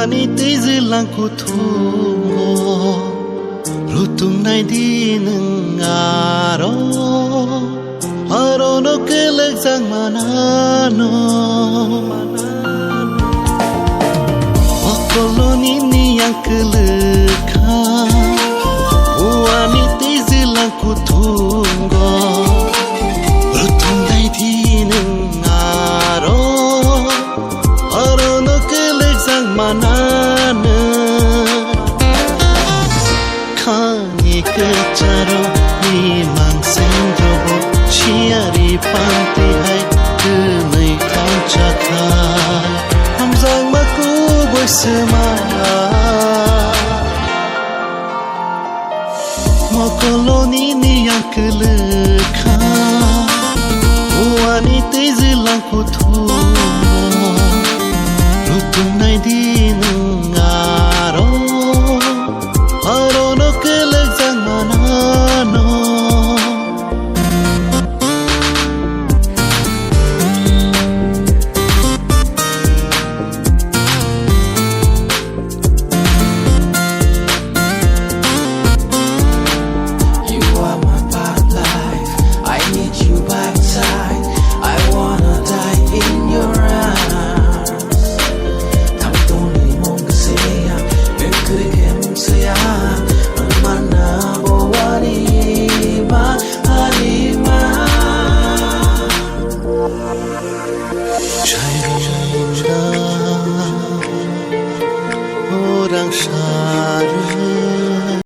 Ani tizilangku tungo Rutung nai di nengaro Arono kelek sang manano Mokolo ni yang keleka Ani tizilangku tungo Rutung nai di nengaro Arono kelek sang manano Kani kecaro ni mangsendrobo Ciari panti hai kenai kau cakai Hamzang maku bersama Mokolo ni yang keleka Wanita zilangku tungo Rutung nai di nengaro Arono kelek sang manano You are my part life, I need you by side, I wanna die in your arms. Tamtoni mong kasaya, nagkike mong saya, mana bawani ma halima. Orang